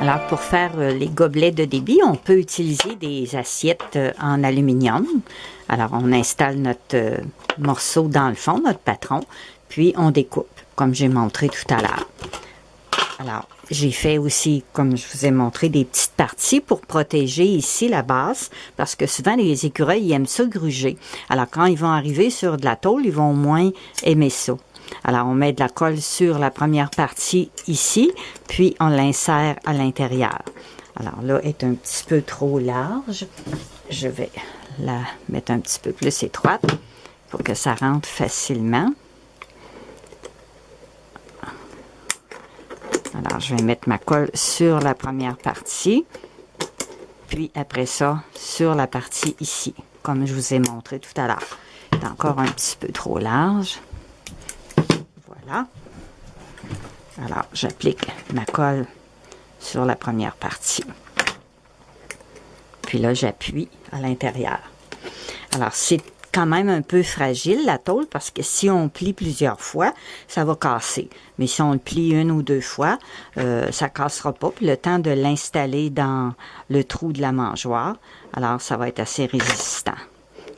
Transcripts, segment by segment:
Alors, pour faire les gobelets de débit, on peut utiliser des assiettes en aluminium. Alors, on installe notre morceau dans le fond, notre patron, puis on découpe, comme j'ai montré tout à l'heure. Alors, j'ai fait aussi, comme je vous ai montré, des petites parties pour protéger ici la base, parce que souvent, les écureuils, ils aiment ça gruger. Alors, quand ils vont arriver sur de la tôle, ils vont moins aimer ça. Alors, on met de la colle sur la première partie ici, puis on l'insère à l'intérieur. Alors là, elle est un petit peu trop large. Je vais la mettre un petit peu plus étroite pour que ça rentre facilement. Alors, je vais mettre ma colle sur la première partie, puis après ça, sur la partie ici, comme je vous ai montré tout à l'heure. C'est encore un petit peu trop large. Voilà. Alors, j'applique ma colle sur la première partie. Puis là, j'appuie à l'intérieur. Alors, c'est quand même un peu fragile, la tôle, parce que si on plie plusieurs fois, ça va casser. Mais si on le plie une ou deux fois, ça ne cassera pas. Puis le temps de l'installer dans le trou de la mangeoire, alors ça va être assez résistant.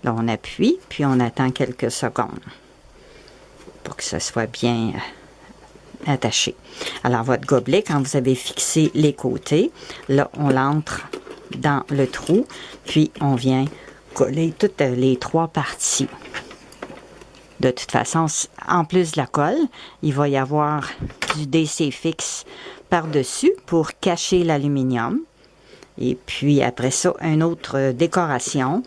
Là, on appuie, puis on attend quelques secondes pour que ça soit bien attaché. Alors, votre gobelet, quand vous avez fixé les côtés, là, on l'entre dans le trou, puis on vient coller toutes les trois parties. De toute façon, en plus de la colle, il va y avoir du DC fixe par-dessus pour cacher l'aluminium. Et puis, après ça, une autre décoration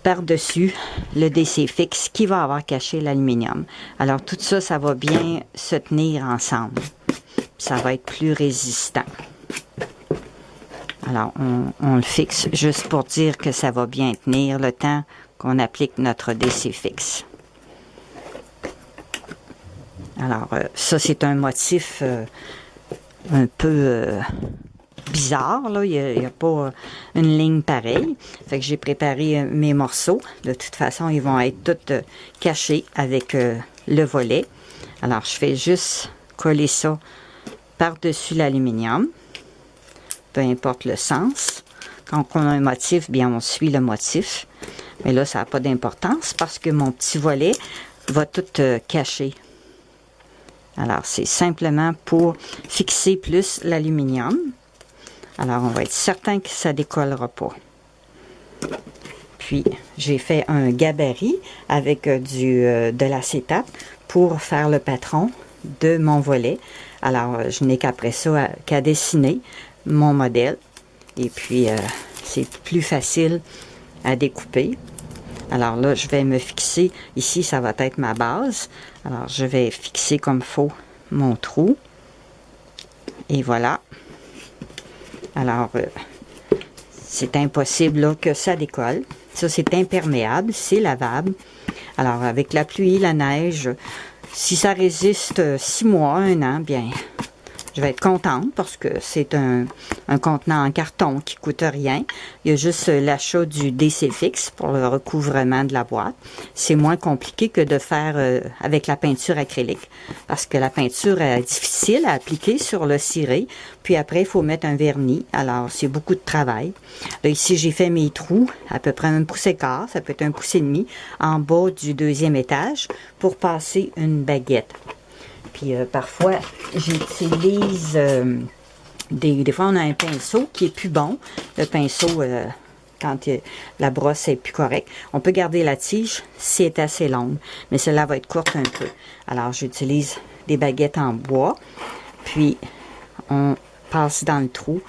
par-dessus le DC fixe qui va avoir caché l'aluminium. Alors, tout ça, ça va bien se tenir ensemble. Ça va être plus résistant. Alors, on le fixe juste pour dire que ça va bien tenir le temps qu'on applique notre DC fixe. Alors, ça, c'est un motif un peu bizarre, là. Il n'y a pas une ligne pareille. Fait que j'ai préparé mes morceaux. De toute façon, ils vont être tous cachés avec le volet. Alors, je fais juste coller ça par-dessus l'aluminium. Peu importe le sens. Quand on a un motif, bien, on suit le motif. Mais là, ça n'a pas d'importance parce que mon petit volet va tout cacher. Alors, c'est simplement pour fixer plus l'aluminium. Alors, on va être certain que ça ne décollera pas. Puis, j'ai fait un gabarit avec de l'acétate pour faire le patron de mon volet. Alors, je n'ai qu'après ça qu'à dessiner mon modèle. Et puis, c'est plus facile à découper. Alors là, je vais me fixer. Ici, ça va être ma base. Alors, je vais fixer comme il faut mon trou. Et voilà. Alors, c'est impossible là, que ça décolle. Ça, c'est imperméable, c'est lavable. Alors, avec la pluie, la neige, si ça résiste 6 mois, 1 an, bien, je vais être contente parce que c'est un contenant en carton qui ne coûte rien. Il y a juste l'achat du DC fixe pour le recouvrement de la boîte. C'est moins compliqué que de faire avec la peinture acrylique parce que la peinture est difficile à appliquer sur le ciré. Puis après, il faut mettre un vernis. Alors, c'est beaucoup de travail. Là, ici, j'ai fait mes trous à peu près 1 pouce et quart, ça peut être 1 pouce et demi, en bas du 2e étage pour passer une baguette. Puis parfois, j'utilise des fois, on a un pinceau qui est plus bon. Le pinceau, quand la brosse est plus correcte, on peut garder la tige si elle est assez longue. Mais celle-là va être courte un peu. Alors, j'utilise des baguettes en bois. Puis, on passe dans le trou,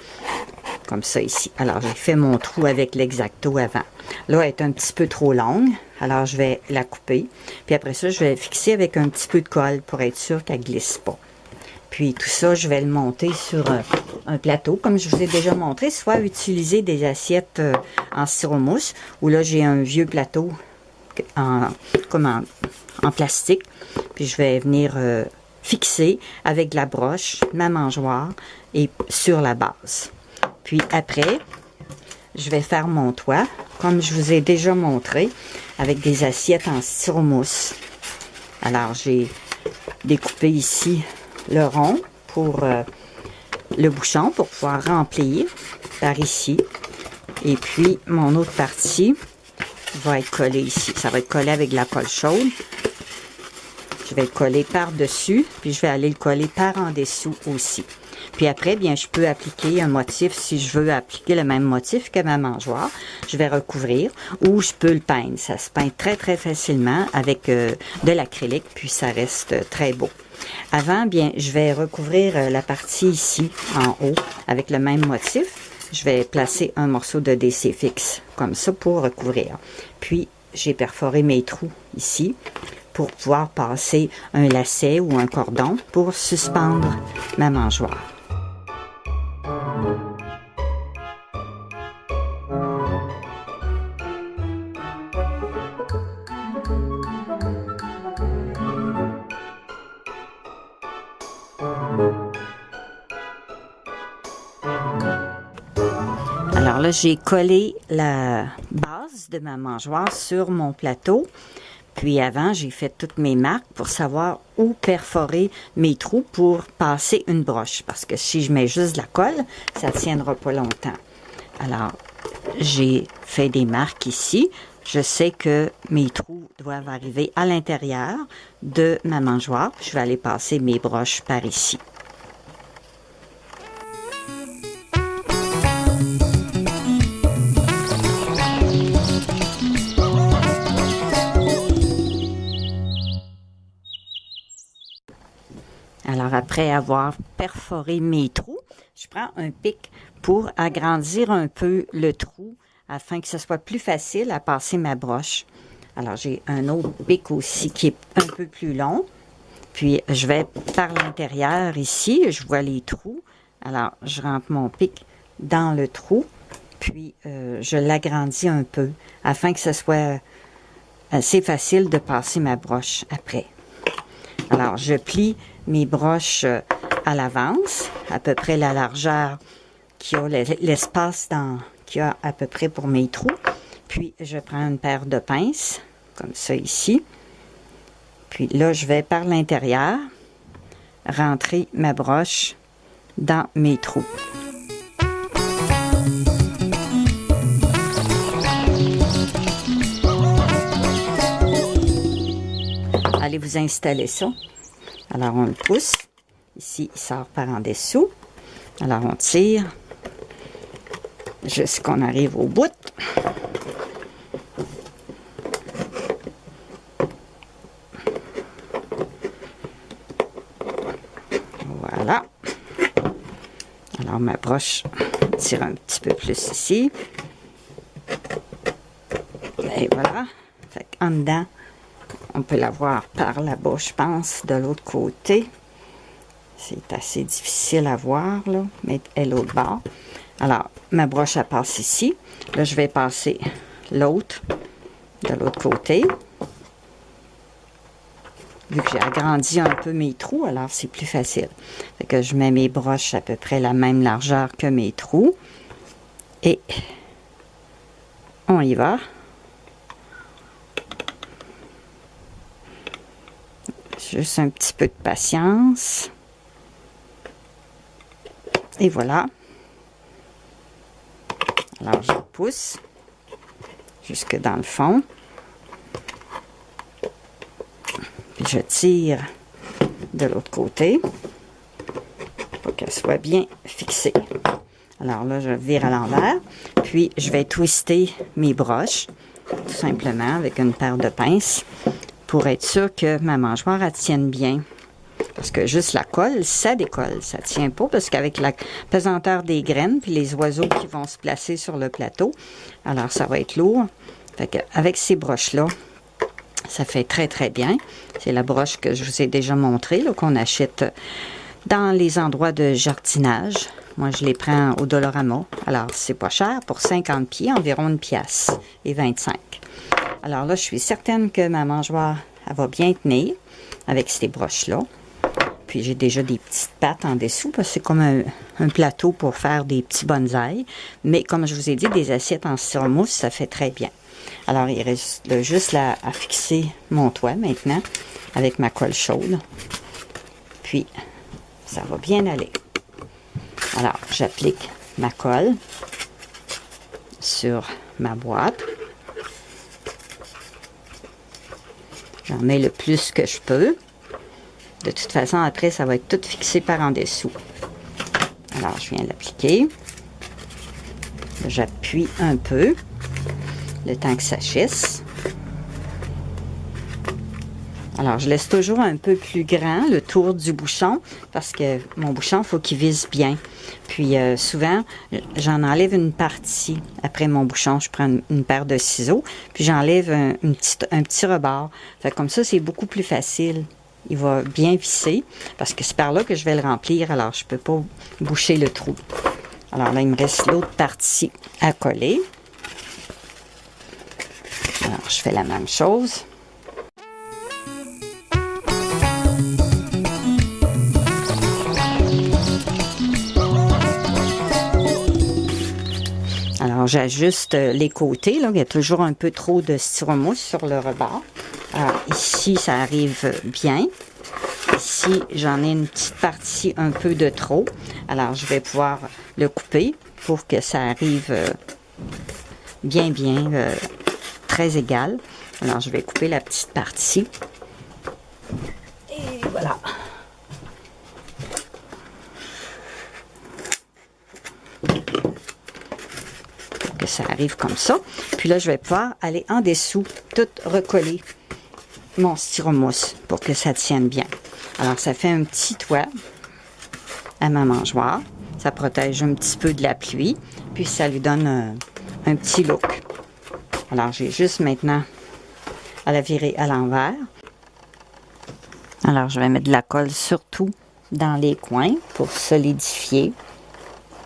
comme ça ici. Alors, j'ai fait mon trou avec l'X-Acto avant. Là, elle est un petit peu trop longue. Alors, je vais la couper. Puis après ça, je vais fixer avec un petit peu de colle pour être sûr qu'elle ne glisse pas. Puis tout ça, je vais le monter sur un plateau, comme je vous ai déjà montré, soit utiliser des assiettes en styromousse, ou là, j'ai un vieux plateau en plastique. Puis je vais venir fixer avec de la broche, ma mangeoire, et sur la base. Puis après, je vais faire mon toit, comme je vous ai déjà montré, avec des assiettes en styromousse. Alors, j'ai découpé ici le rond pour le bouchon pour pouvoir remplir par ici. Et puis, mon autre partie va être collée ici. Ça va être collé avec de la colle chaude. Je vais le coller par-dessus, puis je vais aller le coller par en dessous aussi. Puis après, bien, je peux appliquer un motif, si je veux appliquer le même motif que ma mangeoire. Je vais recouvrir ou je peux le peindre. Ça se peint très, très facilement avec de l'acrylique, puis ça reste très beau. Avant, bien, je vais recouvrir la partie ici, en haut, avec le même motif. Je vais placer un morceau de DC fixe, comme ça, pour recouvrir. Puis, j'ai perforé mes trous ici, pour pouvoir passer un lacet ou un cordon pour suspendre ma mangeoire. Alors là, j'ai collé la base de ma mangeoire sur mon plateau. Puis avant, j'ai fait toutes mes marques pour savoir où perforer mes trous pour passer une broche. Parce que si je mets juste de la colle, ça ne tiendra pas longtemps. Alors, j'ai fait des marques ici. Je sais que mes trous doivent arriver à l'intérieur de ma mangeoire. Je vais aller passer mes broches par ici. Alors, après avoir perforé mes trous, je prends un pic pour agrandir un peu le trou afin que ce soit plus facile à passer ma broche. Alors, j'ai un autre pic aussi qui est un peu plus long. Puis, je vais par l'intérieur ici, je vois les trous. Alors, je rentre mon pic dans le trou, puis je l'agrandis un peu afin que ce soit assez facile de passer ma broche après. Alors, je plie mes broches à l'avance, à peu près la largeur qu'il y a, l'espace qu'il y a à peu près pour mes trous. Puis, je prends une paire de pinces, comme ça ici. Puis là, je vais par l'intérieur rentrer ma broche dans mes trous. Allez vous installer ça. Alors, on le pousse. Ici, il sort par en dessous. Alors, on tire jusqu'on arrive au bout. Voilà. Alors, ma broche tire un petit peu plus ici. Et voilà. Fait qu'en dedans, on peut la voir par là-bas, je pense, de l'autre côté. C'est assez difficile à voir, là, mais elle est l'autre bord. Alors, ma broche, elle passe ici. Là, je vais passer l'autre de l'autre côté. Vu que j'ai agrandi un peu mes trous, alors c'est plus facile. Fait que je mets mes broches à peu près la même largeur que mes trous. Et on y va. Juste un petit peu de patience. Et voilà. Alors, je pousse jusque dans le fond. Puis je tire de l'autre côté pour qu'elle soit bien fixée. Alors là, je vire à l'envers. Puis, je vais twister mes broches, tout simplement, avec une paire de pinces, pour être sûr que ma mangeoire, elle tienne bien. Parce que juste la colle, ça décolle. Ça ne tient pas parce qu'avec la pesanteur des graines puis les oiseaux qui vont se placer sur le plateau, alors ça va être lourd. Fait qu'avec ces broches-là, ça fait très, très bien. C'est la broche que je vous ai déjà montrée, qu'on achète dans les endroits de jardinage. Moi, je les prends au Dollarama. Alors, c'est pas cher. Pour 50 pieds, environ 1 pièce et 25. Alors là, je suis certaine que ma mangeoire, elle va bien tenir avec ces broches-là. Puis j'ai déjà des petites pattes en dessous parce que c'est comme un plateau pour faire des petits bonsaïs. Mais comme je vous ai dit, des assiettes en styromousse, ça fait très bien. Alors il reste juste là à fixer mon toit maintenant avec ma colle chaude. Puis ça va bien aller. Alors, j'applique ma colle sur ma boîte. J'en mets le plus que je peux. De toute façon, après, ça va être tout fixé par en dessous. Alors, je viens l'appliquer. J'appuie un peu, le temps que ça chisse. Alors, je laisse toujours un peu plus grand le tour du bouchon parce que mon bouchon, il faut qu'il vise bien. Puis, souvent, j'en enlève une partie. Après mon bouchon, je prends une paire de ciseaux, puis j'enlève un petit rebord. Fait comme ça, c'est beaucoup plus facile. Il va bien visser parce que c'est par là que je vais le remplir. Alors, je ne peux pas boucher le trou. Alors là, il me reste l'autre partie à coller. Alors, je fais la même chose. Alors, j'ajuste les côtés. Là, il y a toujours un peu trop de styromousse sur le rebord. Alors, ici, ça arrive bien. Ici, j'en ai une petite partie un peu de trop. Alors, je vais pouvoir le couper pour que ça arrive bien, très égal. Alors, je vais couper la petite partie. Et voilà. Pour que ça arrive comme ça. Puis là, je vais pouvoir aller en dessous, tout recoller mon styromousse pour que ça tienne bien. Alors, ça fait un petit toit à ma mangeoire. Ça protège un petit peu de la pluie. Puis, ça lui donne un petit look. Alors, j'ai juste maintenant à la virer à l'envers. Alors, je vais mettre de la colle surtout dans les coins pour solidifier.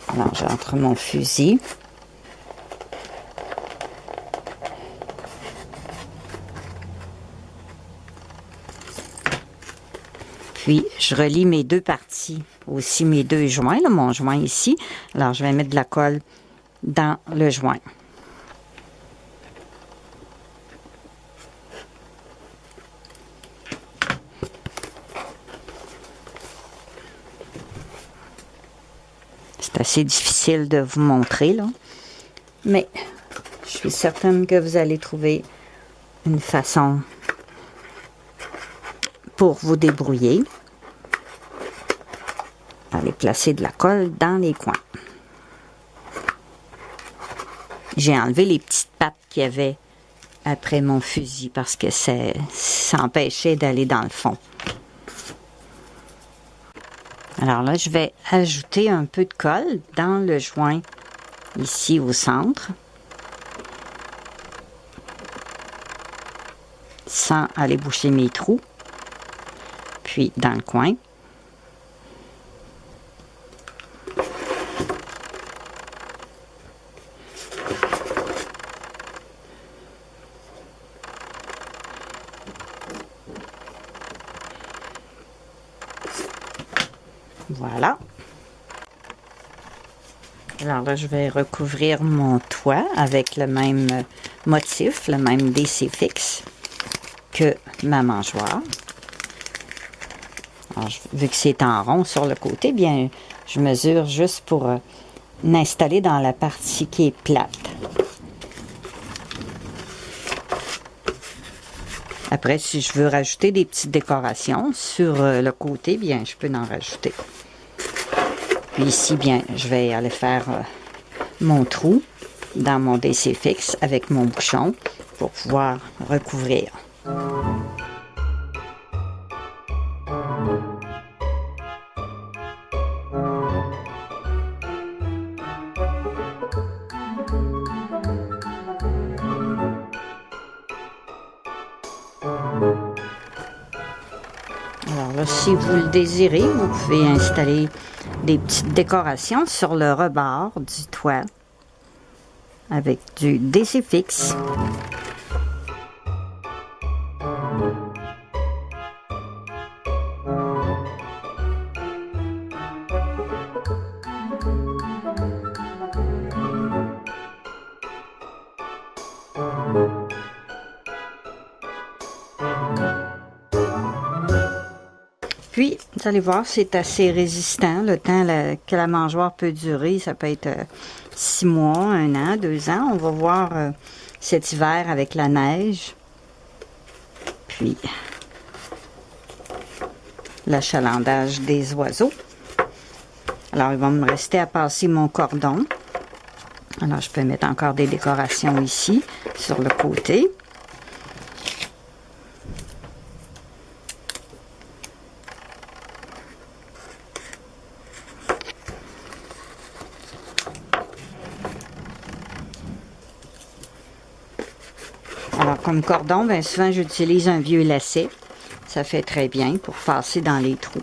Alors, j'entre mon fusil. Puis, je relie mes deux parties, aussi mes deux joints, là, mon joint ici. Alors, je vais mettre de la colle dans le joint. C'est assez difficile de vous montrer, là. Mais, je suis certaine que vous allez trouver une façon pour vous débrouiller. Allez placer de la colle dans les coins. J'ai enlevé les petites pattes qu'il y avait après mon fusil parce que ça empêchait d'aller dans le fond. Alors là, je vais ajouter un peu de colle dans le joint ici au centre, sans aller boucher mes trous. Puis dans le coin. Voilà. Alors là, je vais recouvrir mon toit avec le même motif, le même DC fixe que ma mangeoire. Alors, vu que c'est en rond sur le côté, bien, je mesure juste pour l'installer dans la partie qui est plate. Après, si je veux rajouter des petites décorations sur le côté, bien, je peux en rajouter. Puis ici, bien, je vais aller faire mon trou dans mon DC fixe avec mon bouchon pour pouvoir recouvrir. Alors là, si vous le désirez, vous pouvez installer des petites décorations sur le rebord du toit avec du DC fixe. Puis, vous allez voir, c'est assez résistant. Le temps que la mangeoire peut durer, ça peut être 6 mois, 1 an, 2 ans. On va voir cet hiver avec la neige. Puis, l'achalandage des oiseaux. Alors, il va me rester à passer mon cordon. Alors, je peux mettre encore des décorations ici, sur le côté. Alors, comme cordon, bien souvent, j'utilise un vieux lacet. Ça fait très bien pour passer dans les trous.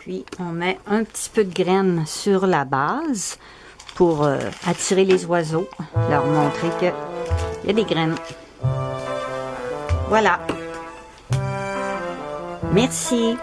Puis, on met un petit peu de graines sur la base pour attirer les oiseaux, leur montrer qu'il y a des graines. Voilà. Merci.